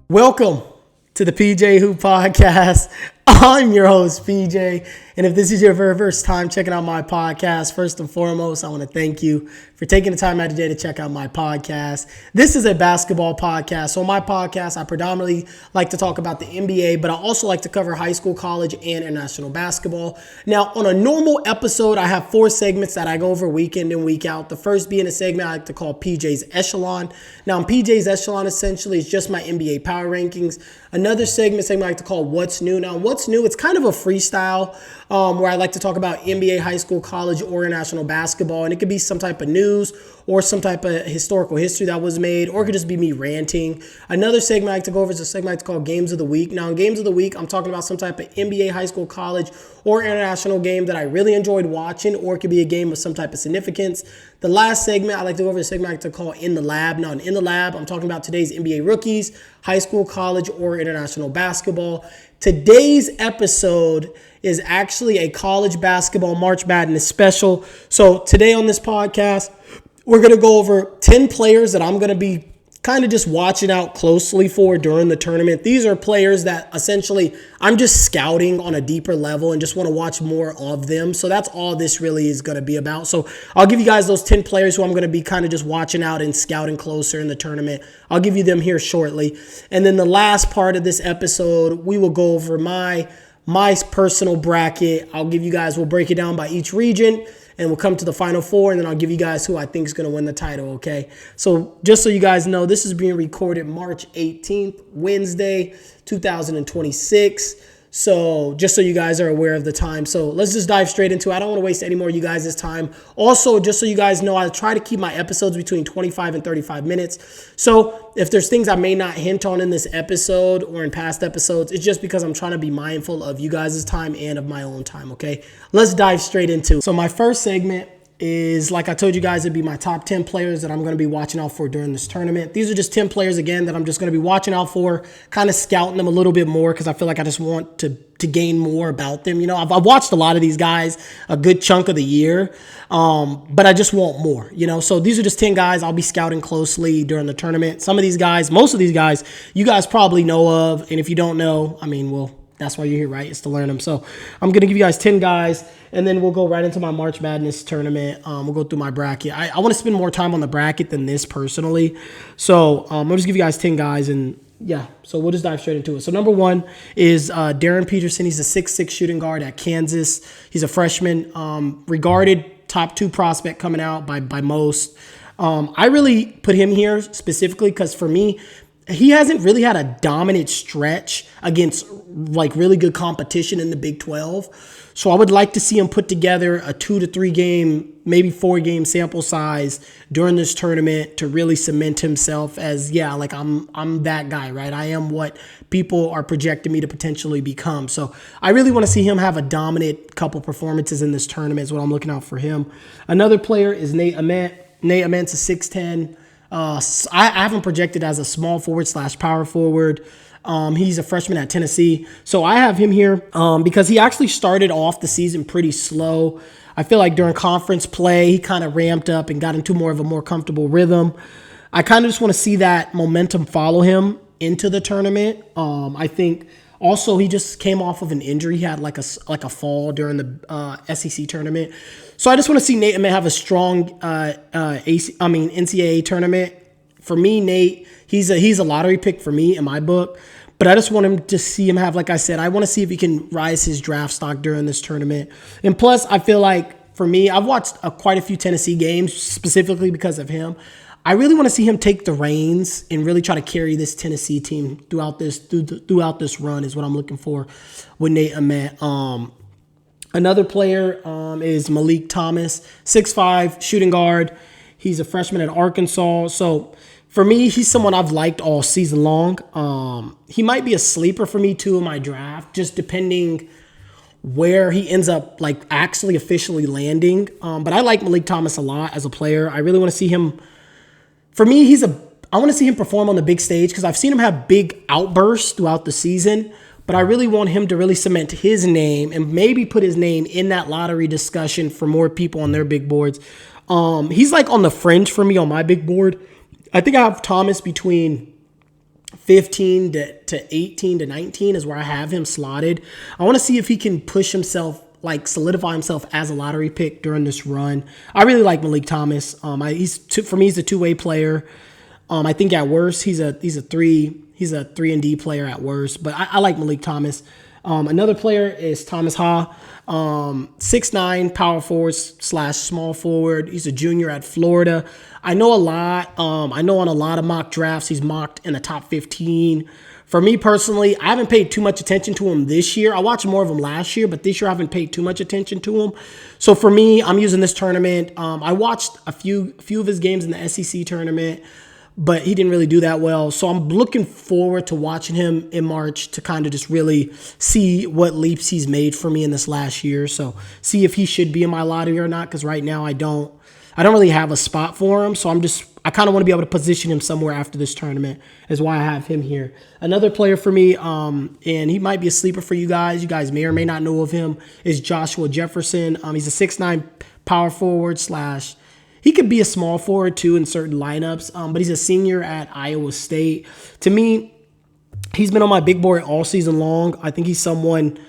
Welcome to the PJ Hoop Podcast. I'm your host, PJ. And if this is your very first time checking out my podcast, first and foremost, I want to thank you for taking the time out of the day to check out my podcast. This is a basketball podcast. So on my podcast, I predominantly like to talk about the NBA, but I also like to cover high school, college, and international basketball. Now, on a normal episode, I have 4 segments that I go over week in and week out. The first being a segment I like to call PJ's Echelon. Now, in PJ's Echelon, essentially, it's just my NBA power rankings. Another segment I like to call What's New. Now, What's New, it's kind of a freestyle where I like to talk about NBA, high school, college, or international basketball. And it could be some type of news or some type of historical history that was made, or it could just be me ranting. Another segment I like to go over is a segment I like to call Games of the Week. Now, in Games of the Week, I'm talking about some type of NBA, high school, college, or international game that I really enjoyed watching, or it could be a game of some type of significance. The last segment I like to go over is a segment I like to call In the Lab. Now, in the Lab, I'm talking about today's NBA rookies, high school, college, or international basketball. Today's episode is actually a college basketball March Madness special. So today on this podcast, we're going to go over 10 players that I'm going to be kind of just watching out closely for during the tournament. These are players that essentially I'm just scouting on a deeper level and just want to watch more of them. So that's all this really is going to be about. So I'll give you guys those 10 players who I'm going to be kind of just watching out and scouting closer in the tournament. I'll give you them here shortly. And then the last part of this episode, we will go over my personal bracket. We'll break it down by each region, and we'll come to the Final Four, and then I'll give you guys who I think is going to win the title, okay? So just so you guys know, this is being recorded March 18th, Wednesday, 2026. So just so you guys are aware of the time. So let's just dive straight into it. I don't want to waste any more of you guys' time. Also, just so you guys know, I try to keep my episodes between 25 and 35 minutes. So if there's things I may not hint on in this episode or in past episodes, it's just because I'm trying to be mindful of you guys' time and of my own time, okay? Let's dive straight into it. So my first segment is, like I told you guys, it'd be my top 10 players that I'm going to be watching out for during this tournament. These are just 10 players, again, that I'm just going to be watching out for, kind of scouting them a little bit more because I feel like I just want to gain more about them. You know, I've watched a lot of these guys a good chunk of the year, but I just want more, you know. So these are just 10 guys I'll be scouting closely during the tournament. Some of these guys, most of these guys, you guys probably know of, and if you don't know, I mean, well, that's why you're here, right? It's to learn them. So I'm going to give you guys 10 guys, and then we'll go right into my March Madness tournament. We'll go through my bracket. I want to spend more time on the bracket than this personally. So I'll just give you guys 10 guys, and yeah, so we'll just dive straight into it. So number 1 is Darren Peterson. He's a 6'6" shooting guard at Kansas. He's a freshman, regarded top 2 prospect coming out by most. I really put him here specifically because for me, he hasn't really had a dominant stretch against like really good competition in the Big 12. So I would like to see him put together a 2 to 3 game, maybe 4 game sample size during this tournament to really cement himself as, yeah, like I'm that guy, right? I am what people are projecting me to potentially become. So I really want to see him have a dominant couple performances in this tournament is what I'm looking out for him. Another player is Nate Ament. Nate Ament's a 6'10". I have him projected as a small forward / power forward. He's a freshman at Tennessee. So I have him here because he actually started off the season pretty slow. I feel like during conference play, he kind of ramped up and got into more of a more comfortable rhythm. I kind of just want to see that momentum follow him into the tournament. I think also he just came off of an injury. He had like a fall during the SEC tournament. So I just want to see Nate Ament have a strong NCAA tournament. For me, Nate, he's a lottery pick for me in my book. But I just want him to see him have, like I said, I want to see if he can rise his draft stock during this tournament. And plus, I feel like for me, I've watched quite a few Tennessee games specifically because of him. I really want to see him take the reins and really try to carry this Tennessee team throughout this run is what I'm looking for with Nate Ament. Another player is Malik Thomas, 6'5", shooting guard. He's a freshman at Arkansas. So for me, he's someone I've liked all season long. He might be a sleeper for me too in my draft, just depending where he ends up like actually officially landing. But I like Malik Thomas a lot as a player. I really want to see him. For me, I want to see him perform on the big stage because I've seen him have big outbursts throughout the season. but I really want him to really cement his name and maybe put his name in that lottery discussion for more people on their big boards. He's like on the fringe for me on my big board. I think I have Thomas between 15 to 18 to 19 is where I have him slotted. I want to see if he can push himself, like solidify himself as a lottery pick during this run. I really like Malik Thomas. For me, he's a two-way player. I think at worst he's a 3-and-D player at worst, but I like Malik Thomas. Another player is Thomas Ha, 6'9", power forward / small forward. He's a junior at Florida. I know a lot. I know on a lot of mock drafts he's mocked in the top 15. For me personally, I haven't paid too much attention to him this year. I watched more of him last year, but this year I haven't paid too much attention to him. So for me, I'm using this tournament. I watched a few of his games in the SEC tournament, but he didn't really do that well. So I'm looking forward to watching him in March to kind of just really see what leaps he's made for me in this last year. So see if he should be in my lottery or not, because right now I don't really have a spot for him. So I kind of want to be able to position him somewhere after this tournament is why I have him here. Another player for me, and he might be a sleeper for you guys. You guys may or may not know of him, is Joshua Jefferson. He's a 6'9" power forward / he could be a small forward too in certain lineups, but he's a senior at Iowa State. To me, he's been on my big board all season long. I think he's someone,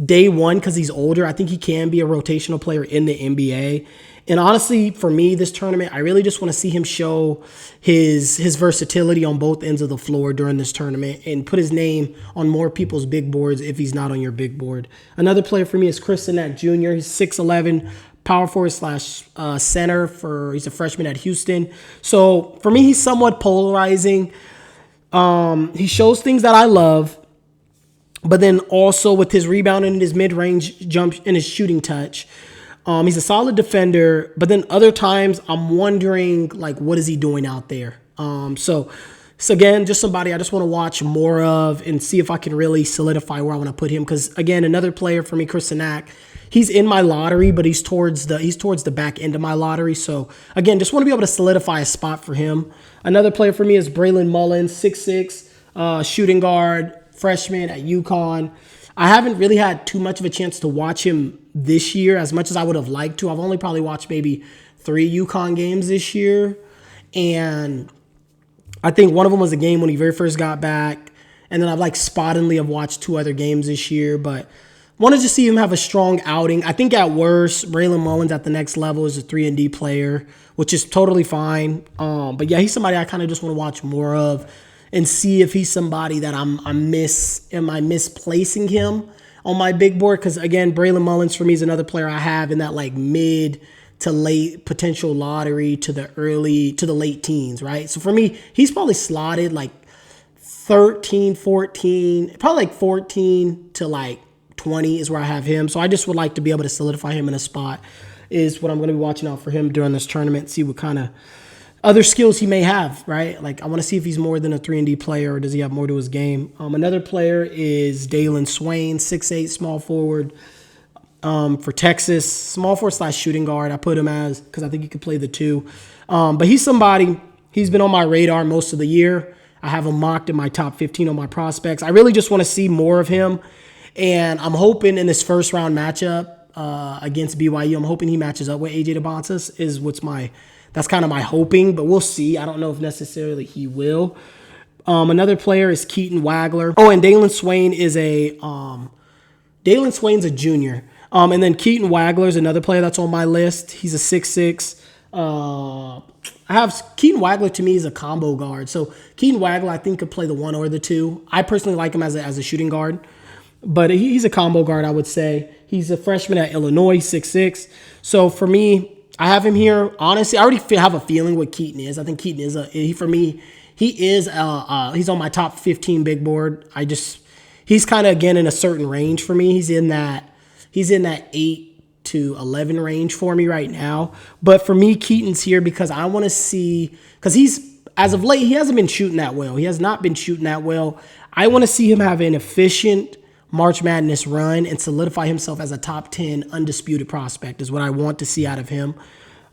day one, because he's older, I think he can be a rotational player in the NBA. And honestly, for me, this tournament, I really just want to see him show his versatility on both ends of the floor during this tournament and put his name on more people's big boards if he's not on your big board. Another player for me is Chris Sinak Jr. He's 6'11", power forward / center. He's a freshman at Houston. So for me, he's somewhat polarizing. He shows things that I love, but then also with his rebounding and his mid-range jump and his shooting touch, he's a solid defender. But then other times I'm wondering, like, what is he doing out there? So again, just somebody I just want to watch more of and see if I can really solidify where I want to put him. Because again, another player for me, Chris Sinak, he's in my lottery, but he's towards the back end of my lottery. So again, just want to be able to solidify a spot for him. Another player for me is Braylon Mullins, 6'6", shooting guard, freshman at UConn. I haven't really had too much of a chance to watch him this year as much as I would have liked to. I've only probably watched maybe 3 UConn games this year. And I think one of them was a game when he very first got back. And then I've spottedly have watched 2 other games this year. But wanted to see him have a strong outing. I think at worst, Braylon Mullins at the next level is a 3-and-D player, which is totally fine. But yeah, he's somebody I kind of just want to watch more of and see if he's somebody that am I misplacing him on my big board? Because again, Braylon Mullins for me is another player I have in that mid to late potential lottery to the late teens, right? So for me, he's probably slotted 13, 14, probably 14 to 20 is where I have him. So I just would like to be able to solidify him in a spot is what I'm going to be watching out for him during this tournament, see what kind of other skills he may have, right? I want to see if he's more than a 3-and-D player or does he have more to his game. Another player is Dalen Swain, 6'8", small forward for Texas, small forward / shooting guard. I put him as because I think he could play the 2. But he's somebody, he's been on my radar most of the year. I have him mocked in my top 15 on my prospects. I really just want to see more of him. And I'm hoping in this first round matchup against BYU, I'm hoping he matches up with AJ DeBontis that's kind of my hoping, but we'll see. I don't know if necessarily he will. Another player is Keaton Wagler. Oh, and Dalen Swain's a junior. And then Keaton Wagler is another player that's on my list. He's a 6'6". I have Keaton Wagler to me is a combo guard. So Keaton Wagler I think could play the 1 or the 2. I personally like him as a shooting guard. But he's a combo guard, I would say. He's a freshman at Illinois, 6'6". So for me, I have him here. Honestly, I already have a feeling what Keaton is. I think Keaton is he's on my top 15 big board. He's kind of again in a certain range for me. He's in that 8 to 11 range for me right now. But for me, Keaton's here because I want to see because as of late he hasn't been shooting that well. He has not been shooting that well. I want to see him have an efficient March Madness run and solidify himself as a top 10 undisputed prospect is what I want to see out of him.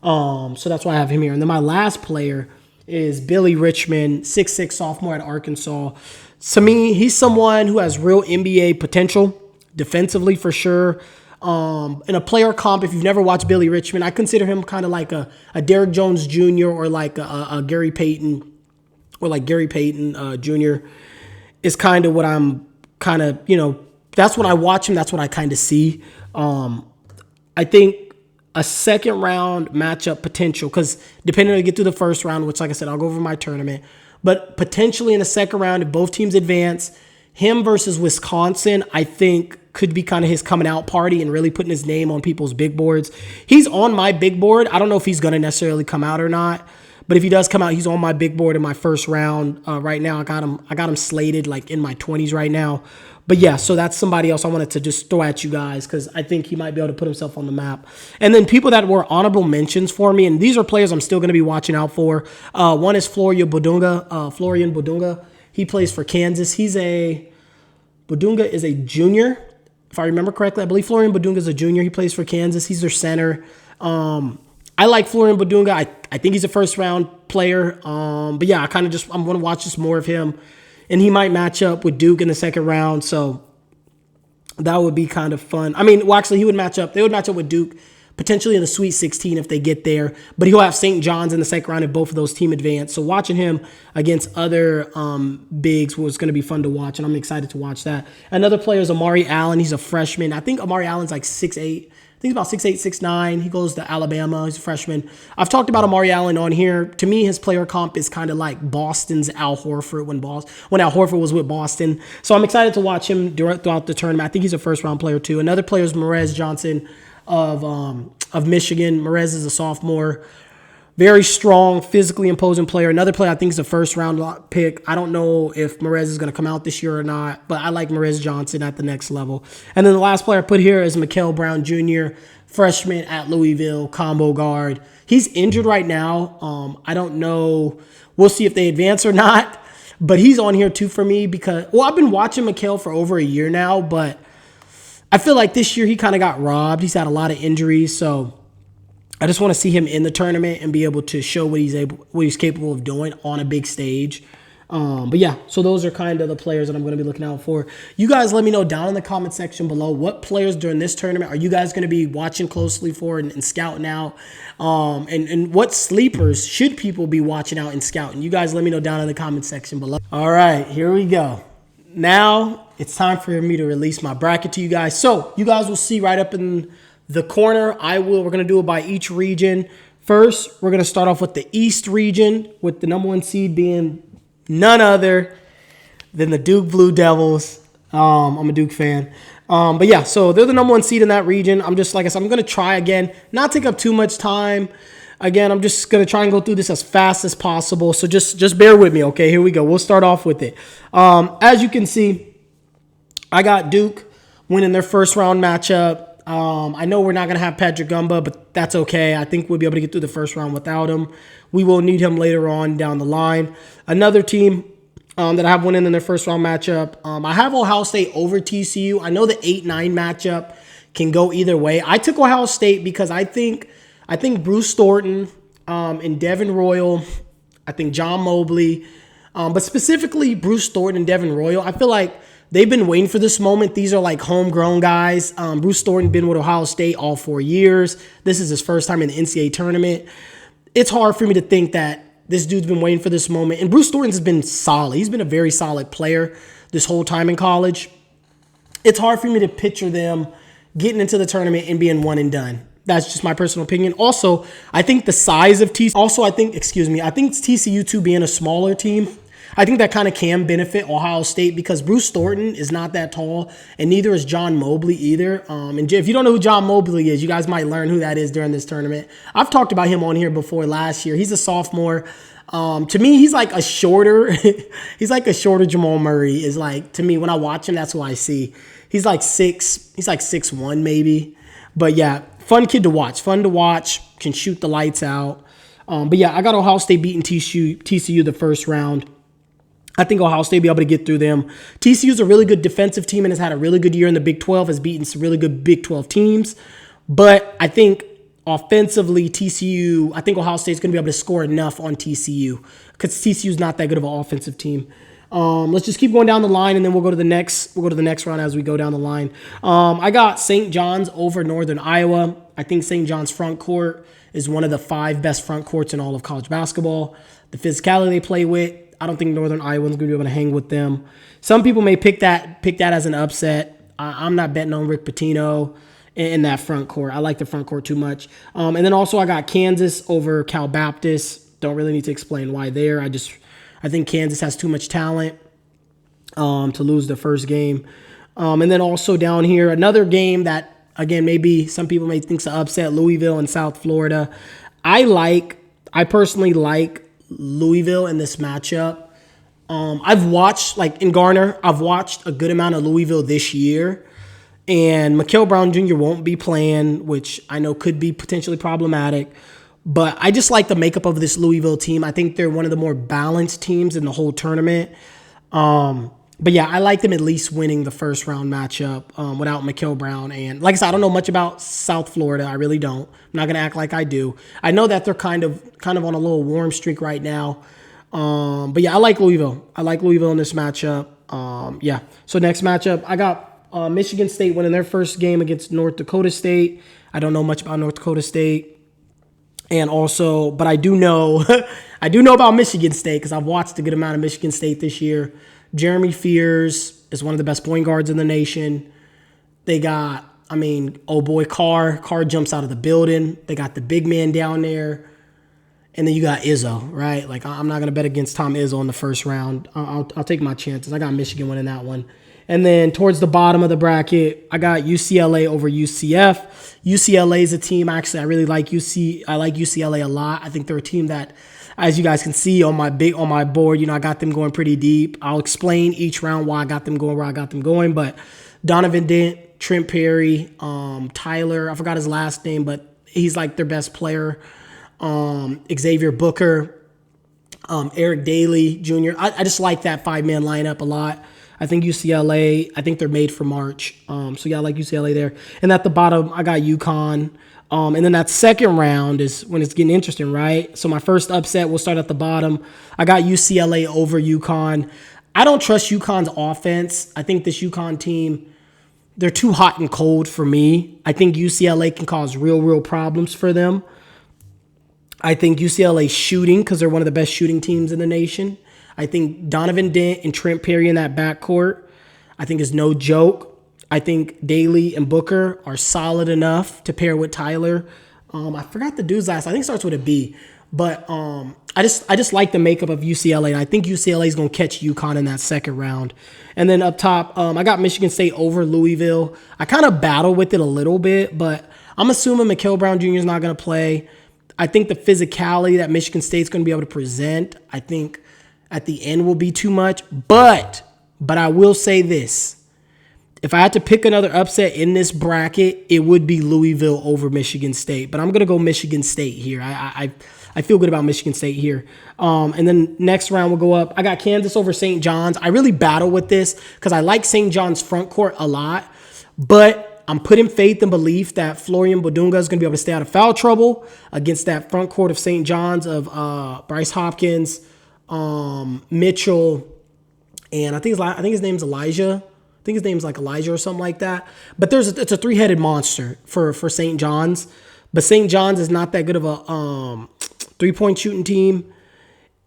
So that's why I have him here. And then my last player is Billy Richmond, 6'6", sophomore at Arkansas. To me, he's someone who has real NBA potential, defensively for sure. In a player comp, if you've never watched Billy Richmond, I consider him kind of like a Derrick Jones Jr. or like a Gary Payton, or like Gary Payton Jr. is kind of what I'm kind of, that's when I watch him. That's what I kind of see. I think a second round matchup potential, because depending on you get through the first round, which like I said, I'll go over my tournament, but potentially in the second round, if both teams advance, him versus Wisconsin, I think could be kind of his coming out party and really putting his name on people's big boards. He's on my big board. I don't know if he's going to necessarily come out or not, but if he does come out, he's on my big board in my first round. Right now, I got him slated like in my 20s right now. But yeah, so that's somebody else I wanted to just throw at you guys because I think he might be able to put himself on the map. And then people that were honorable mentions for me, and these are players I'm still going to be watching out for. One is Florian Budunga. He plays for Kansas. Budunga is a junior. If I remember correctly, I believe Florian Budunga is a junior. He plays for Kansas. He's their center. I like Florian Budunga. I think he's a first-round player. But yeah, I'm going to watch just more of him. And he might match up with Duke in the second round. So that would be kind of fun. I mean, well, actually, they would match up with Duke potentially in the Sweet 16 if they get there. But he'll have St. John's in the second round if both of those teams advance. So watching him against other bigs was going to be fun to watch, and I'm excited to watch that. Another player is Amari Allen. He's a freshman. I think Amari Allen's like 6'8". I think he's about 6'8", 6'9". He goes to Alabama. He's a freshman. I've talked about Amari Allen on here. To me, his player comp is kind of like Boston's Al Horford when Al Horford was with Boston. So I'm excited to watch him throughout the tournament. I think he's a first-round player too. Another player is Merez Johnson of Michigan. Merez is a sophomore. Very strong, physically imposing player. Another player I think is a first-round pick. I don't know if Merez is going to come out this year or not, but I like Merez Johnson at the next level. And then the last player I put here is Mikael Brown Jr., freshman at Louisville, combo guard. He's injured right now. I don't know. We'll see if they advance or not, but he's on here too for me because, well, I've been watching Mikael for over a year now, but I feel like this year he kind of got robbed. He's had a lot of injuries, so I just want to see him in the tournament and be able to show what he's capable of doing on a big stage. But yeah, so those are kind of the players that I'm going to be looking out for. You guys let me know down in the comment section below what players during this tournament are you guys going to be watching closely for and scouting out, and what sleepers should people be watching out and scouting. You guys let me know down in the comment section below. All right, here we go. Now it's time for me to release my bracket to you guys. So you guys will see right up in the corner. We're going to do it by each region. First, we're going to start off with the East region, with the number 1 seed being none other than the Duke Blue Devils. I'm a Duke fan. But yeah, so they're the number 1 seed in that region. I'm just, like I said, I'm going to try again, not take up too much time. Again, I'm just going to try and go through this as fast as possible. So just bear with me, okay? Here we go. We'll start off with it. As you can see, I got Duke winning their first round matchup. I know we're not going to have Patrick Gumba, but that's okay. I think we'll be able to get through the first round without him. We will need him later on down the line. Another team that I have winning in their first round matchup, I have Ohio State over TCU. I know the 8-9 matchup can go either way. I took Ohio State because I think Bruce Thornton and Devin Royal, I think John Mobley, but specifically Bruce Thornton and Devin Royal, I feel like they've been waiting for this moment. These are like homegrown guys. Bruce Thornton been with Ohio State all 4 years. This is his first time in the NCAA tournament. It's hard for me to think that this dude's been waiting for this moment. And Bruce Thornton has been solid. He's been a very solid player this whole time in college. It's hard for me to picture them getting into the tournament and being one and done. That's just my personal opinion. Also, I think the size of TCU. I think TCU too being a smaller team. I think that kind of can benefit Ohio State because Bruce Thornton is not that tall, and neither is John Mobley either. And if you don't know who John Mobley is, you guys might learn who that is during this tournament. I've talked about him on here before last year. He's a sophomore. To me, he's like a shorter Jamal Murray. Is like, to me, when I watch him, that's who I see. He's like 6'1" maybe. But yeah, fun kid to watch. Fun to watch. Can shoot the lights out. But yeah, I got Ohio State beating TCU the first round. I think Ohio State will be able to get through them. TCU is a really good defensive team and has had a really good year in the Big 12, has beaten some really good Big 12 teams. But I think offensively, I think Ohio State is going to be able to score enough on TCU because TCU is not that good of an offensive team. Let's just keep going down the line, and then we'll go to the next round as we go down the line. I got St. John's over Northern Iowa. I think St. John's front court is one of the 5 best front courts in all of college basketball. The physicality they play with, I don't think Northern Iowa's going to be able to hang with them. Some people may pick that as an upset. I'm not betting on Rick Pitino in that front court. I like the front court too much. And then also I got Kansas over Cal Baptist. Don't really need to explain why there. I think Kansas has too much talent to lose the first game. And then also down here, another game that, again, maybe some people may think is an upset, Louisville and South Florida. I personally like Louisville in this matchup. I've watched, like in Garner, I've watched a good amount of Louisville this year. And Mikal Brown Jr. won't be playing, which I know could be potentially problematic. But I just like the makeup of this Louisville team. I think they're one of the more balanced teams in the whole tournament. But yeah, I like them at least winning the first round matchup without Mikal Brown. And like I said, I don't know much about South Florida. I really don't. I'm not going to act like I do. I know that they're kind of on a little warm streak right now. But yeah, I like Louisville. I like Louisville in this matchup. Yeah. So next matchup, I got Michigan State winning their first game against North Dakota State. I don't know much about North Dakota State. And also, but I do know, about Michigan State because I've watched a good amount of Michigan State this year. Jeremy Fears is one of the best point guards in the nation. They got, oh boy, Carr. Carr jumps out of the building. They got the big man down there. And then you got Izzo, right? Like, I'm not going to bet against Tom Izzo in the first round. I'll take my chances. I got Michigan winning that one. And then towards the bottom of the bracket, I got UCLA over UCF. UCLA is a team, actually, I really like I like UCLA a lot. I think they're a team that, as you guys can see on my board, I got them going pretty deep. I'll explain each round why I got them going where I got them going. But Donovan Dent, Trent Perry, Tyler, I forgot his last name, but he's like their best player. Xavier Booker, Eric Daly Jr. I just like that 5-man lineup a lot. I think UCLA, I think they're made for March. So yeah, I like UCLA there. And at the bottom, I got UConn. And then that second round is when it's getting interesting, right? So my first upset, we'll start at the bottom. I got UCLA over UConn. I don't trust UConn's offense. I think this UConn team, they're too hot and cold for me. I think UCLA can cause real problems for them. I think UCLA shooting, because they're one of the best shooting teams in the nation. I think Donovan Dent and Trent Perry in that backcourt, I think is no joke. I think Daly and Booker are solid enough to pair with Tyler. I forgot the dude's last. I think it starts with a B. But I just like the makeup of UCLA. And I think UCLA is going to catch UConn in that second round. And then up top, I got Michigan State over Louisville. I kind of battle with it a little bit, but I'm assuming Mikal Brown Jr. is not going to play. I think the physicality that Michigan State's going to be able to present, I think at the end will be too much. But I will say this. If I had to pick another upset in this bracket, it would be Louisville over Michigan State. But I'm going to go Michigan State here. I feel good about Michigan State here. And then next round we'll go up. I got Kansas over St. John's. I really battle with this because I like St. John's front court a lot. But I'm putting faith and belief that Florian Bodunga is going to be able to stay out of foul trouble against that front court of St. John's of Bryce Hopkins, Mitchell, and I think his name's Elijah. I think his name's like Elijah or something like that. But it's a 3-headed monster for St. John's. But St. John's is not that good of a three-point shooting team.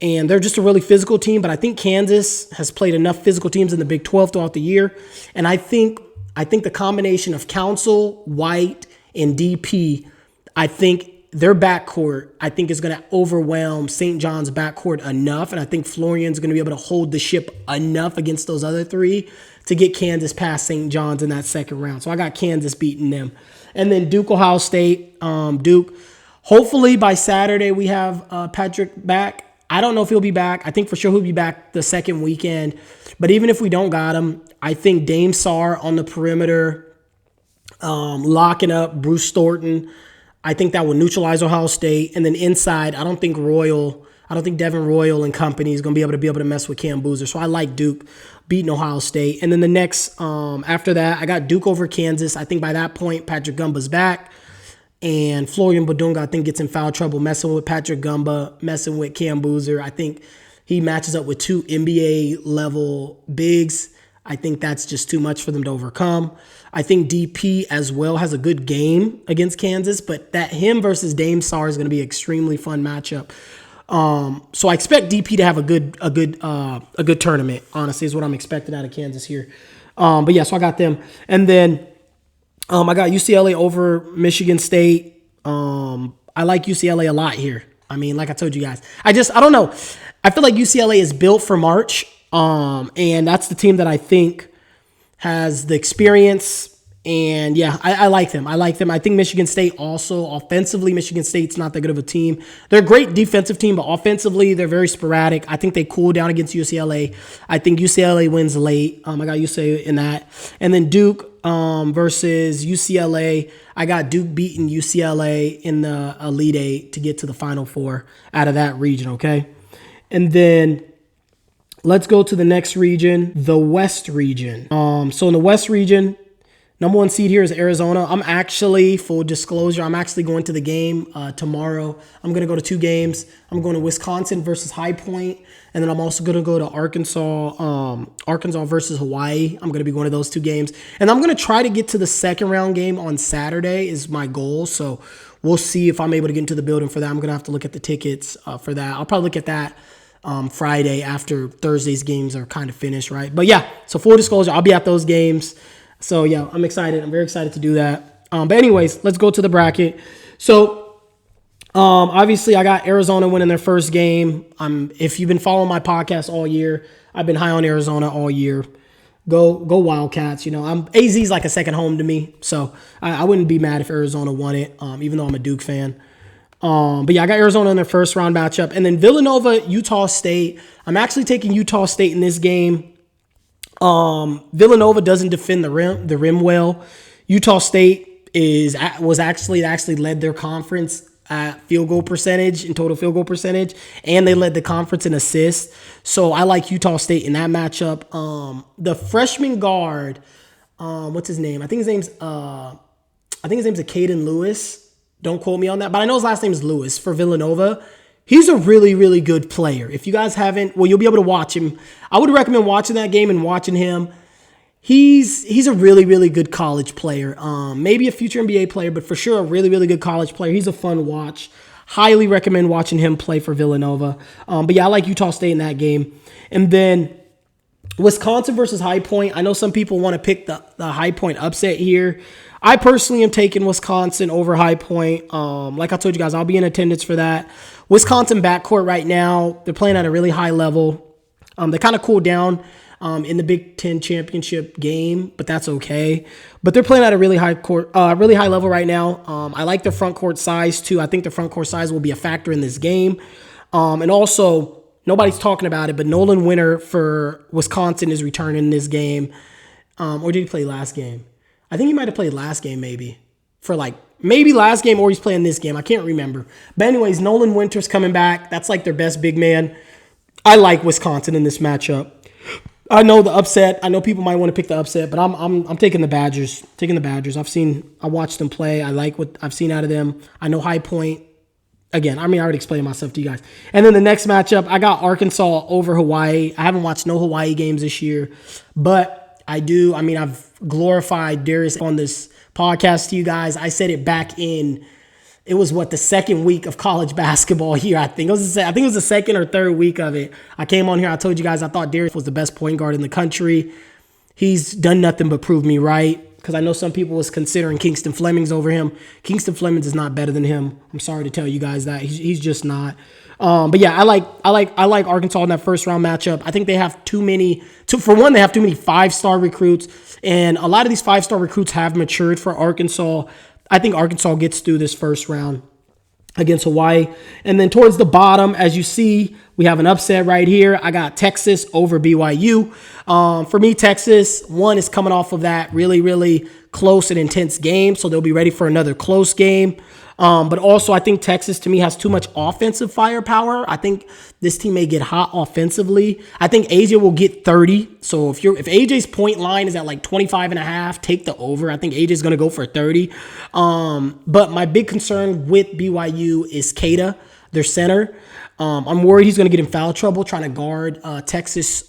And they're just a really physical team. But I think Kansas has played enough physical teams in the Big 12 throughout the year. And I think the combination of Council, White, and DP, I think their backcourt, is going to overwhelm St. John's backcourt enough. And I think Florian's going to be able to hold the ship enough against those other three to get Kansas past St. John's in that second round. So I got Kansas beating them. And then Duke, Ohio State. Duke, hopefully by Saturday we have Patrick back. I don't know if he'll be back. I think for sure he'll be back the second weekend. But even if we don't got him, I think Dame Sarr on the perimeter, locking up Bruce Thornton, I think that will neutralize Ohio State. And then inside, I don't think Devin Royal and company is going to be able to mess with Cam Boozer. So I like Duke beating Ohio State. And then the next, after that, I got Duke over Kansas. I think by that point, Patrick Gumba's back. And Florian Bodunga, I think, gets in foul trouble messing with Patrick Gumba, messing with Cam Boozer. I think He matches up with 2 NBA level bigs. I think that's just too much for them to overcome. I think DP as well has a good game against Kansas, but that him versus Dame Sar is going to be an extremely fun matchup. So I expect DP to have a good tournament. Honestly, is what I'm expecting out of Kansas here. But yeah, so I got them, and then I got UCLA over Michigan State. I like UCLA a lot here. I mean, like I told you guys, I don't know. I feel like UCLA is built for March. And that's the team that I think has the experience. And yeah, I like them. I think Michigan State also offensively, Michigan State's not that good of a team. They're a great defensive team, but offensively, they're very sporadic. I think they cool down against UCLA. I think UCLA wins late. I got UCLA in that. And then Duke versus UCLA. I got Duke beating UCLA in the Elite Eight to get to the Final Four out of that region, okay? And then let's go to the next region, the West region. So in the West region, number 1 seed here is Arizona. I'm actually, full disclosure, I'm actually going to the game tomorrow. I'm going to go to 2 games. I'm going to Wisconsin versus High Point, and then I'm also going to go to Arkansas versus Hawaii. I'm going to be going to those 2 games. And I'm going to try to get to the second round game on Saturday is my goal. So we'll see if I'm able to get into the building for that. I'm going to have to look at the tickets for that. I'll probably look at that Friday after Thursday's games are kind of finished, right? But yeah, so full disclosure, I'll be at those games. So yeah, I'm excited. I'm very excited to do that. But anyways, let's go to the bracket. So obviously I got Arizona winning their first game. If you've been following my podcast all year, I've been high on Arizona all year. Go Wildcats. You know, AZ's like a second home to me. So I wouldn't be mad if Arizona won it, even though I'm a Duke fan. But yeah, I got Arizona in their first round matchup. And then Villanova, Utah State. I'm actually taking Utah State in this game. Villanova doesn't defend the rim well. Utah State actually led their conference at field goal percentage and total field goal percentage, and they led the conference in assists. So I like Utah State in that matchup. The freshman guard, what's his name? I think his name's Caden Lewis. Don't quote me on that, but I know his last name is Lewis for Villanova. He's a really, really good player. If you guys haven't, well, you'll be able to watch him. I would recommend watching that game and watching him. He's a really, really good college player. Maybe a future NBA player, but for sure a really, really good college player. He's a fun watch. Highly recommend watching him play for Villanova. But yeah, I like Utah State in that game. And then Wisconsin versus High Point. I know some people want to pick the High Point upset here. I personally am taking Wisconsin over High Point. Like I told you guys, I'll be in attendance for that. Wisconsin backcourt right now, they're playing at a really high level. They kind of cooled down in the Big Ten championship game, but that's okay. But they're playing at a really high level right now. I like their front court size too. I think the front court size will be a factor in this game. And also, nobody's talking about it, but Nolan Winter for Wisconsin is returning this game. Or did he play last game? I think he might have played last game maybe. Maybe last game or he's playing this game. I can't remember. But anyways, Nolan Winter's coming back. That's like their best big man. I like Wisconsin in this matchup. I know the upset. I know people might want to pick the upset, but I'm taking the Badgers. I watched them play. I like what I've seen out of them. I know High Point. Again, I already explained myself to you guys. And then the next matchup, I got Arkansas over Hawaii. I haven't watched no Hawaii games this year, but I do. I've glorified Darius on this podcast to you guys. I said it back in, it was the second week of college basketball here. I think it was the second or third week of it. I came on here. I told you guys I thought Darius was the best point guard in the country. He's done nothing but prove me right. Because I know some people was considering Kingston Flemings over him. Kingston Flemings is not better than him. I'm sorry to tell you guys that he's just not. But yeah, I like Arkansas in that first round matchup. I think they have too many. For one, they have too many 5-star recruits, and a lot of these 5-star recruits have matured for Arkansas. I think Arkansas gets through this first round against Hawaii. And then towards the bottom, as you see, we have an upset right here. I got Texas over BYU. For me, Texas, one, is coming off of that really, really close and intense game, so they'll be ready for another close game. But also, I think Texas, to me, has too much offensive firepower. I think this team may get hot offensively. I think AJ will get 30. So if AJ's point line is at like 25.5, take the over. I think AJ's going to go for 30. But my big concern with BYU is Kada. their center. I'm worried he's going to get in foul trouble trying to guard Texas,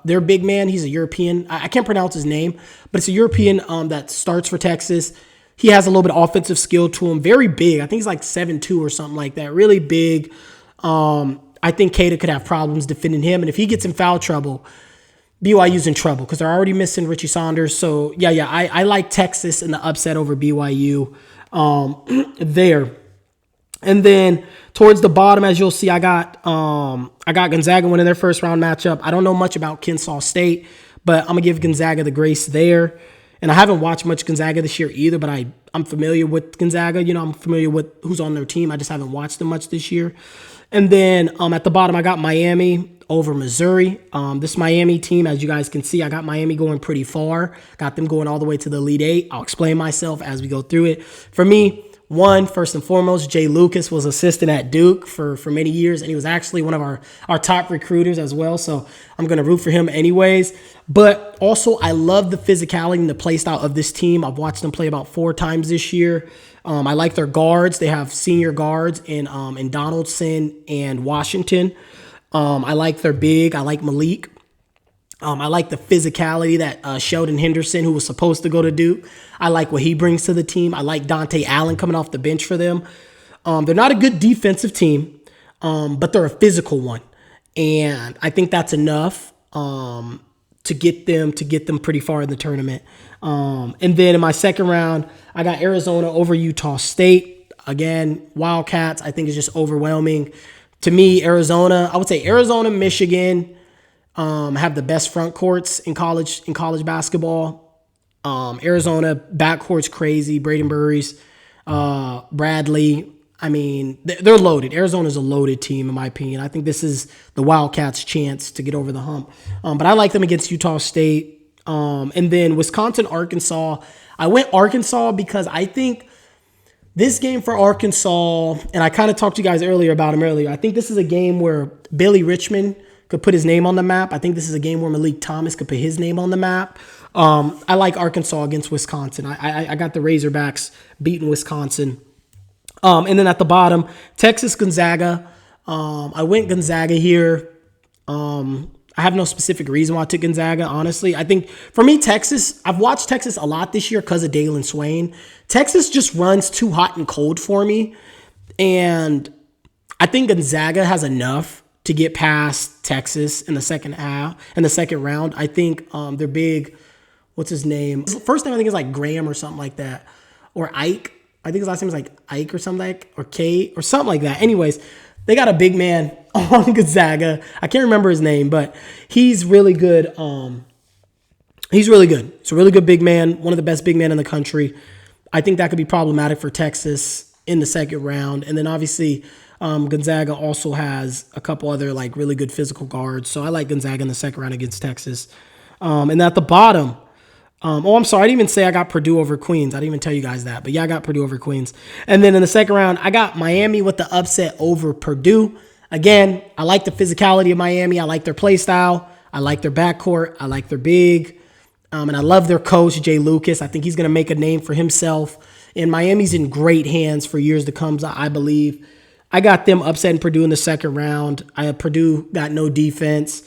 their big man. He's a European. I can't pronounce his name, but it's a European that starts for Texas. He has a little bit of offensive skill to him. Very big. I think he's like 7'2" or something like that. Really big. I think Keita could have problems defending him. And if he gets in foul trouble, BYU's in trouble because they're already missing Richie Saunders. So, I like Texas in the upset over BYU there. And then towards the bottom, as you'll see, I got Gonzaga winning their first round matchup. I don't know much about Kennesaw State, but I'm going to give Gonzaga the grace there. And I haven't watched much Gonzaga this year either, but I'm familiar with Gonzaga. I'm familiar with who's on their team. I just haven't watched them much this year. And then at the bottom, I got Miami over Missouri. This Miami team, as you guys can see, I got Miami going pretty far. Got them going all the way to the Elite Eight. I'll explain myself as we go through it. For me, first and foremost, Jay Lucas was assistant at Duke for many years, and he was actually one of our top recruiters as well, so I'm going to root for him anyways. But also, I love the physicality and the play style of this team. I've watched them play about 4 times this year. I like their guards. They have senior guards in Donaldson and Washington. I like their big. I like Malik. I like the physicality that Sheldon Henderson, who was supposed to go to Duke, I like what he brings to the team. I like Dante Allen coming off the bench for them. They're not a good defensive team, but they're a physical one. And I think that's enough to get them pretty far in the tournament. And then in my second round, I got Arizona over Utah State. Again, Wildcats, I think is just overwhelming. To me, I would say Arizona, Michigan, have the best front courts in college basketball. Arizona backcourt's crazy. Braden Burries, Bradley. I mean, they're loaded. Arizona's a loaded team, in my opinion. I think this is the Wildcats' chance to get over the hump. But I like them against Utah State. And then Wisconsin, Arkansas. I went Arkansas because I think this game for Arkansas, and I kind of talked to you guys about him earlier. I think this is a game where Billy Richmond could put his name on the map. I think this is a game where Malik Thomas could put his name on the map. I like Arkansas against Wisconsin. I got the Razorbacks beating Wisconsin. And then at the bottom, Texas, Gonzaga. I went Gonzaga here. I have no specific reason why I took Gonzaga, honestly. I think, for me, Texas, I've watched Texas a lot this year because of Dalen Swain. Texas just runs too hot and cold for me. And I think Gonzaga has enough to get past Texas in the second round. I think they're big. What's his name? His first name I think is like Graham or something like that. Or Ike. I think his last name is like Ike or something or Kate or something like that. Anyways, they got a big man on Gonzaga. I can't remember his name, but he's really good. He's really good. It's a really good big man, one of the best big men in the country. I think that could be problematic for Texas in the second round. And then obviously Gonzaga also has a couple other like really good physical guards. So I like Gonzaga in the second round against Texas. And at the bottom, I'm sorry, I didn't even say I got Purdue over Queens. I didn't even tell you guys that. But yeah, I got Purdue over Queens. And then in the second round, I got Miami with the upset over Purdue. Again, I like the physicality of Miami. I like their play style. I like their backcourt. I like their big. And I love their coach, Jay Lucas. I think he's going to make a name for himself. And Miami's in great hands for years to come, I believe. I got them upsetting Purdue in the second round. Purdue got no defense.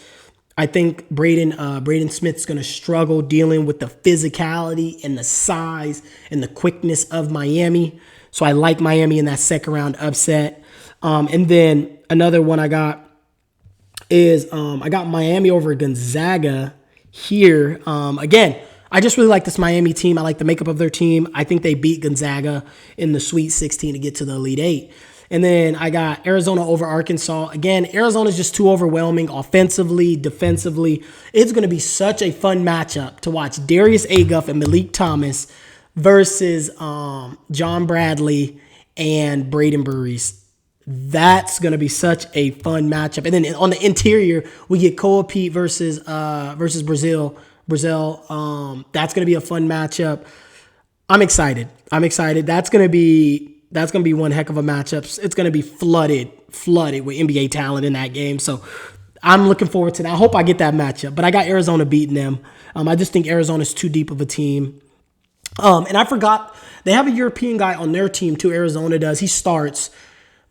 I think Braden Smith's going to struggle dealing with the physicality and the size and the quickness of Miami. So I like Miami in that second round upset. And then another one I got is I got Miami over Gonzaga here. Again, I just really like this Miami team. I like the makeup of their team. I think they beat Gonzaga in the Sweet 16 to get to the Elite Eight. And then I got Arizona over Arkansas. Again, Arizona's just too overwhelming offensively, defensively. It's going to be such a fun matchup to watch Darius Aguff and Malik Thomas versus John Bradley and Braden Burries. That's going to be such a fun matchup. And then on the interior, we get Koa Pete versus Brazil. That's going to be a fun matchup. I'm excited. That's going to be one heck of a matchup. It's going to be flooded with NBA talent in that game. So I'm looking forward to that. I hope I get that matchup. But I got Arizona beating them. I just think Arizona's too deep of a team. And I forgot, they have a European guy on their team too, Arizona does. He starts.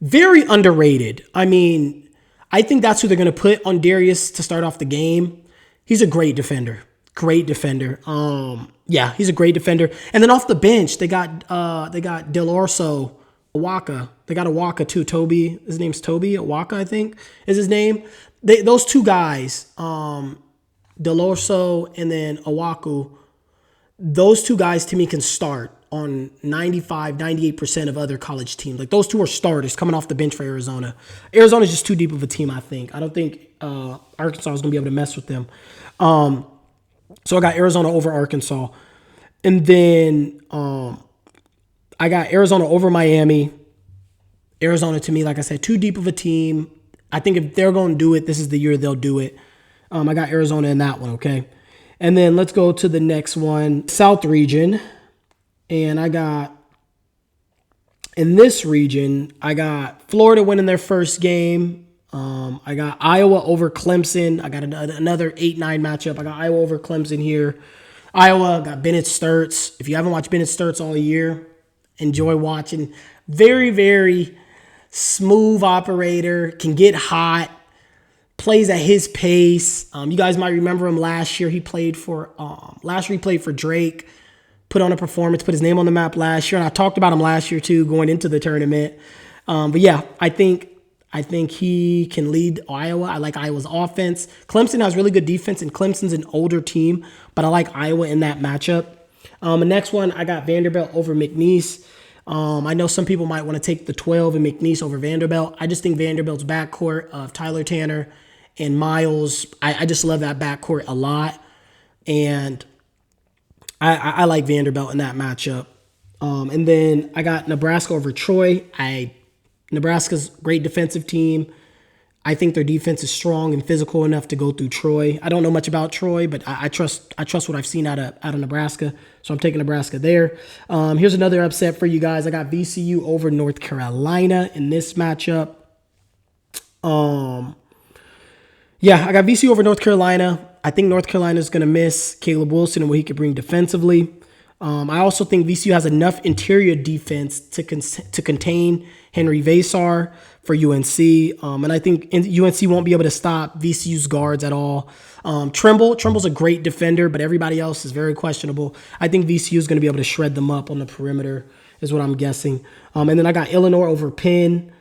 Very underrated. I mean, I think that's who they're going to put on Darius to start off the game. He's a great defender. Great defender. Yeah, he's a great defender. And then off the bench, they got Delorso, Awaka. They got Awaka too. Toby. His name's Toby Awaka, I think, is his name. Those two guys, Delorso and then Awaku, those two guys to me can start on 95, 98% of other college teams. Like those two are starters coming off the bench for Arizona. Arizona's just too deep of a team, I think. I don't think Arkansas is going to be able to mess with them. So I got Arizona over Arkansas. And then I got Arizona over Miami. Arizona, to me, like I said, too deep of a team. I think if they're going to do it, this is the year they'll do it. I got Arizona in that one, okay? And then let's go to the next one, South region. And I got, in this region, I got Florida winning their first game. I got Iowa over Clemson. I got another 8-9 matchup. I got Iowa over Clemson here. Iowa got Bennett Sturts. If you haven't watched Bennett Sturts all year, enjoy watching. Very, very smooth operator, can get hot, plays at his pace. You guys might remember him last year. He played for Drake, put on a performance, put his name on the map last year. And I talked about him last year too, going into the tournament. But yeah, I think he can lead Iowa. I like Iowa's offense. Clemson has really good defense, and Clemson's an older team, but I like Iowa in that matchup. The next one, I got Vanderbilt over McNeese. I know some people might want to take the 12 and McNeese over Vanderbilt. I just think Vanderbilt's backcourt of Tyler Tanner and Miles, I just love that backcourt a lot. And I like Vanderbilt in that matchup. And then I got Nebraska over Troy. Nebraska's a great defensive team. I think their defense is strong and physical enough to go through Troy. I don't know much about Troy, but I trust what I've seen out of Nebraska, so I'm taking Nebraska there. Here's another upset for you guys. I got VCU over North Carolina in this matchup. Yeah, I got VCU over North Carolina. I think North Carolina is going to miss Caleb Wilson and what he could bring defensively. I also think VCU has enough interior defense to contain Henry Vasar for UNC. And I think UNC won't be able to stop VCU's guards at all. Trimble's a great defender, but everybody else is very questionable. I think VCU is going to be able to shred them up on the perimeter is what I'm guessing. And then I got Illinois over Penn.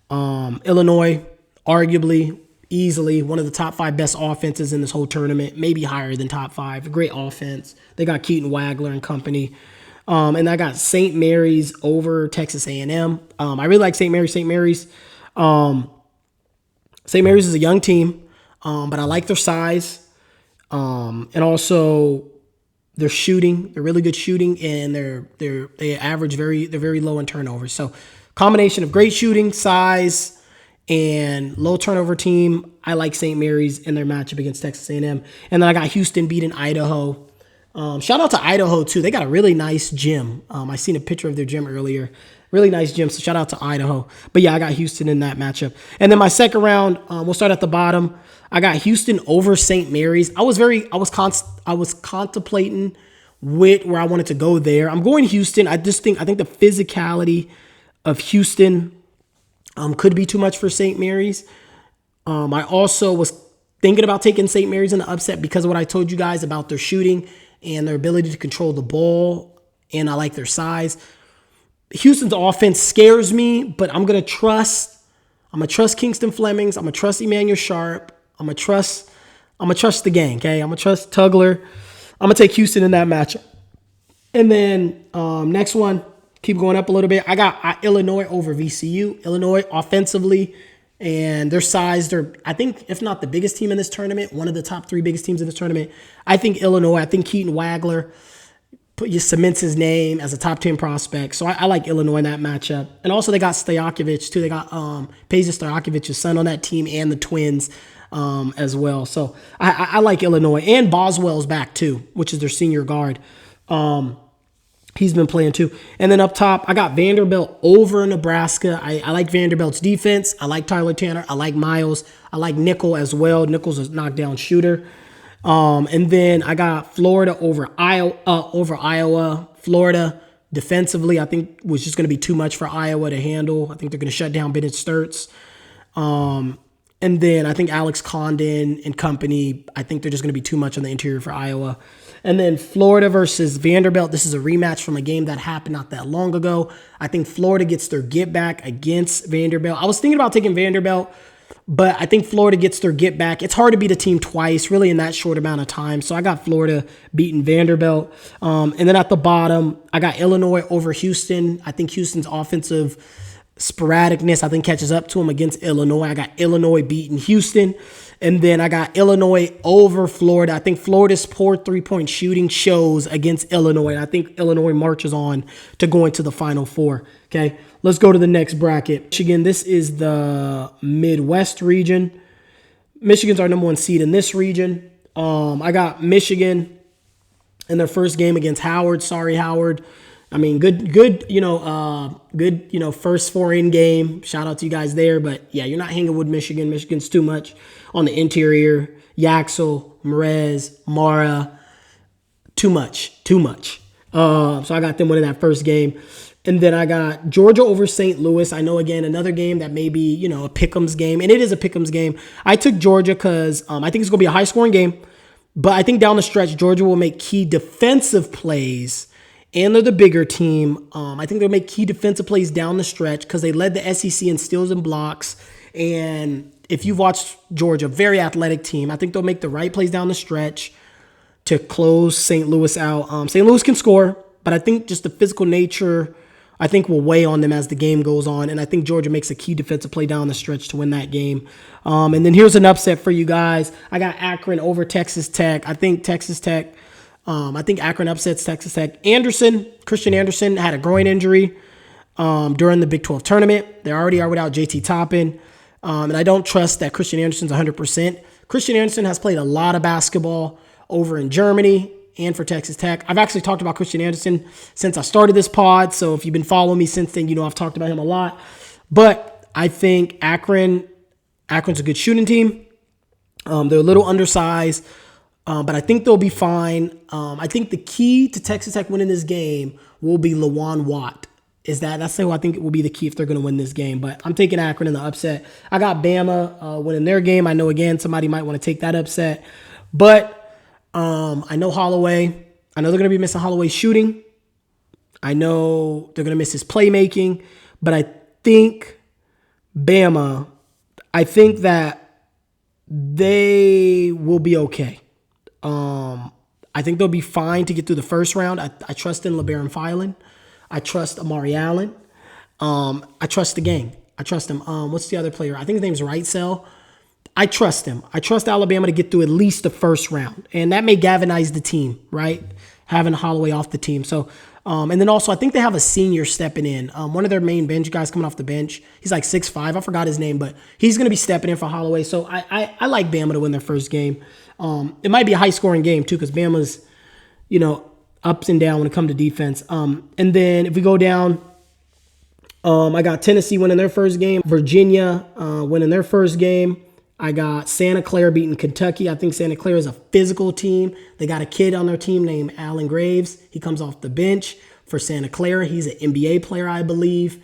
Illinois, arguably, easily one of the top 5 best offenses in this whole tournament, maybe higher than top 5. Great offense. They got Keaton Wagler and company. And I got St. Mary's over Texas A&M. I really like St. Mary's. St. Mary's is a young team, but I like their size. And also their shooting. They're really good shooting, and they average they're very low in turnovers. So combination of great shooting, size, and low turnover team. I like St. Mary's in their matchup against Texas A&M. And then I got Houston beating Idaho. Shout out to Idaho too. They got a really nice gym. I seen a picture of their gym earlier. Really nice gym. So shout out to Idaho. But yeah, I got Houston in that matchup. And then my second round, we'll start at the bottom. I got Houston over St. Mary's. I was contemplating where I wanted to go there. I'm going Houston. I think the physicality of Houston could be too much for St. Mary's. I also was thinking about taking St. Mary's in the upset because of what I told you guys about their shooting and their ability to control the ball, and I like their size. Houston's offense scares me, but I'm gonna trust Kingston Flemings. I'm gonna trust Emmanuel Sharp. I'm gonna trust the gang. Okay, I'm gonna trust Tugler. I'm gonna take Houston in that matchup. And then next one, keep going up a little bit. I got Illinois over VCU. Illinois offensively and their size, they're, I think, if not the biggest team in this tournament, one of the top 3 biggest teams in this tournament. I think Illinois, I think Keaton Wagler cements his name as a top 10 prospect. So I like Illinois in that matchup. And also they got Stojakovic too. They got Peja Stojakovic's son on that team and the twins as well. So I like Illinois. And Boswell's back too, which is their senior guard. He's been playing too. And then up top, I got Vanderbilt over Nebraska. I like Vanderbilt's defense. I like Tyler Tanner. I like Miles. I like Nickel as well. Nickel's a knockdown shooter. And then I got Florida over Iowa. Florida, defensively, I think was just going to be too much for Iowa to handle. I think they're going to shut down Bennett Sturts. And then I think Alex Condon and company, I think they're just going to be too much on the interior for Iowa. And then Florida versus Vanderbilt. This is a rematch from a game that happened not that long ago. I think Florida gets their get back against Vanderbilt. I was thinking about taking Vanderbilt, but I think Florida gets their get back. It's hard to beat a team twice, really, in that short amount of time. So I got Florida beating Vanderbilt. And then at the bottom, I got Illinois over Houston. I think Houston's offensive sporadicness, I think, catches up to them against Illinois. I got Illinois beating Houston. And then I got Illinois over Florida. I think Florida's poor three-point shooting shows against Illinois. And I think Illinois marches on to go into the Final Four. Okay, let's go to the next bracket. Michigan, this is the Midwest region. Michigan's our number 1 seed in this region. I got Michigan in their first game against Howard. Sorry, Howard. I mean, good, first foreign game. Shout out to you guys there. But yeah, you're not hanging with Michigan. Michigan's too much on the interior. Yaxel, Merez, Mara, too much. So I got them winning that first game. And then I got Georgia over St. Louis. I know, again, another game that may be, a pick'ems game. And it is a pick'ems game. I took Georgia because I think it's going to be a high-scoring game. But I think down the stretch, Georgia will make key defensive plays. And they're the bigger team. I think they'll make key defensive plays down the stretch because they led the SEC in steals and blocks. And if you've watched Georgia, very athletic team, I think they'll make the right plays down the stretch to close St. Louis out. St. Louis can score, but I think just the physical nature, I think, will weigh on them as the game goes on. And I think Georgia makes a key defensive play down the stretch to win that game. And then here's an upset for you guys. I got Akron over Texas Tech. I think Akron upsets Texas Tech. Christian Anderson had a groin injury during the Big 12 tournament. They already are without JT Toppin. And I don't trust that Christian Anderson's 100%. Christian Anderson has played a lot of basketball over in Germany and for Texas Tech. I've actually talked about Christian Anderson since I started this pod. So if you've been following me since then, I've talked about him a lot. But I think Akron's a good shooting team. They're a little undersized. But I think they'll be fine. I think the key to Texas Tech winning this game will be Lawan Watt. That's who I think it will be the key if they're going to win this game. But I'm taking Akron in the upset. I got Bama winning their game. I know, again, somebody might want to take that upset. But I know Holloway. I know they're going to be missing Holloway's shooting. I know they're going to miss his playmaking. But I think Bama, I think that they will be okay. I think they'll be fine to get through the first round. I trust in LeBaron Filan. I trust Amari Allen. I trust the gang. I trust him. What's the other player? I think his name's Wrightsell. I trust him. I trust Alabama to get through at least the first round. And that may galvanize the team, right? Having Holloway off the team. So, and then also I think they have a senior stepping in. One of their main bench guys coming off the bench. He's like 6'5". I forgot his name, but he's going to be stepping in for Holloway. So I like Bama to win their first game. It might be a high-scoring game, too, because Bama's, ups and down when it comes to defense. And then if we go down, I got Tennessee winning their first game. Virginia winning their first game. I got Santa Clara beating Kentucky. I think Santa Clara is a physical team. They got a kid on their team named Alan Graves. He comes off the bench for Santa Clara. He's an NBA player, I believe.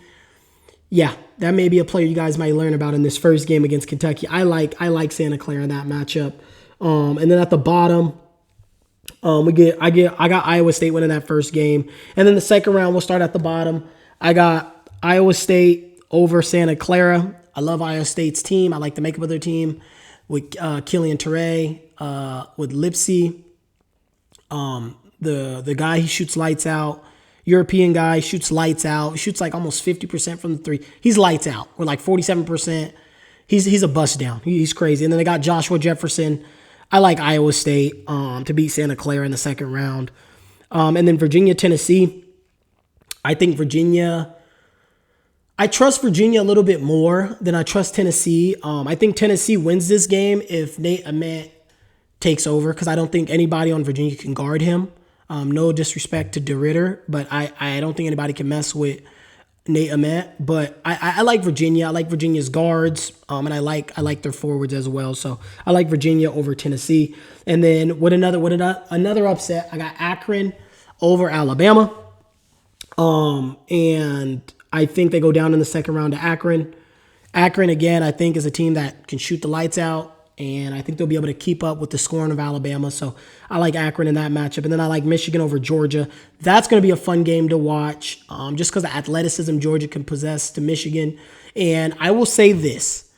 Yeah, that may be a player you guys might learn about in this first game against Kentucky. I like Santa Clara in that matchup. And then at the bottom, I got Iowa State winning that first game. And then the second round, we'll start at the bottom. I got Iowa State over Santa Clara. I love Iowa State's team. I like the makeup of their team with Killian Ture, with Lipsy. The guy, he shoots lights out. European guy shoots lights out. Shoots like almost 50% from the three. He's lights out. We're like 47%. He's a bust down. He's crazy. And then they got Joshua Jefferson. I like Iowa State to beat Santa Clara in the second round. And then Virginia, Tennessee. I trust Virginia a little bit more than I trust Tennessee. I think Tennessee wins this game if Nate Ament takes over because I don't think anybody on Virginia can guard him. No disrespect to DeRitter, but I don't think anybody can mess with Nate Ament. But I like Virginia. I like Virginia's guards, and I like their forwards as well. So I like Virginia over Tennessee. And then another upset, I got Akron over Alabama. And I think they go down in the second round to Akron. Akron, again, I think is a team that can shoot the lights out. And I think they'll be able to keep up with the scoring of Alabama. So I like Akron in that matchup. And then I like Michigan over Georgia. That's going to be a fun game to watch just because of the athleticism Georgia can possess to Michigan. And I will say this.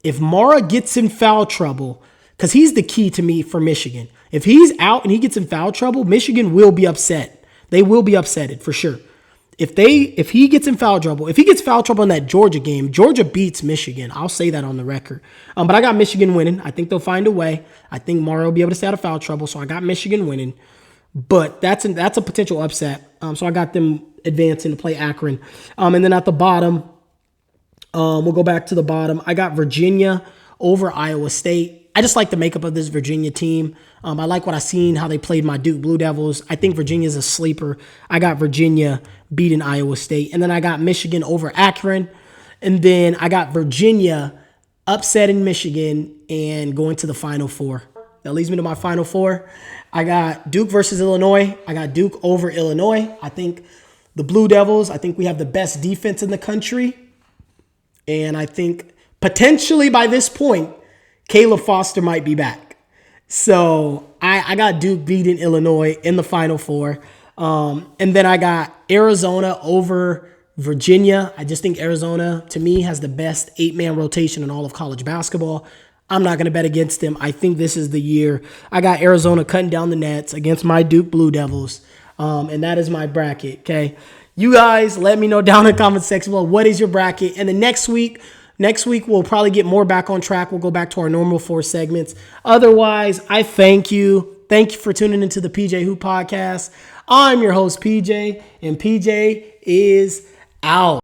If Mara gets in foul trouble, because he's the key to me for Michigan. If he's out and he gets in foul trouble, Michigan will be upset. They will be upset for sure. If he gets in foul trouble, if he gets foul trouble in that Georgia game, Georgia beats Michigan. I'll say that on the record. But I got Michigan winning. I think they'll find a way. I think Mario will be able to stay out of foul trouble, so I got Michigan winning. But that's a potential upset. So I got them advancing to play Akron. And then at the bottom, we'll go back to the bottom. I got Virginia over Iowa State. I just like the makeup of this Virginia team. I like what I've seen, how they played my Duke Blue Devils. I think Virginia's a sleeper. I got Virginia beating Iowa State. And then I got Michigan over Akron. And then I got Virginia upsetting Michigan and going to the Final Four. That leads me to my Final Four. I got Duke versus Illinois. I got Duke over Illinois. I think the Blue Devils, I think we have the best defense in the country. And I think potentially by this point, Caleb Foster might be back. So I got Duke beating Illinois in the Final Four. And then I got Arizona over Virginia. I just think Arizona, to me, has the best 8-man rotation in all of college basketball. I'm not going to bet against them. I think this is the year. I got Arizona cutting down the nets against my Duke Blue Devils. And that is my bracket, okay? You guys, let me know down in the comment section below, what is your bracket? And then next week, we'll probably get more back on track. We'll go back to our normal 4 segments. Otherwise, I thank you. Thank you for tuning into the PJ Hoop Podcast. I'm your host, PJ, and PJ is out.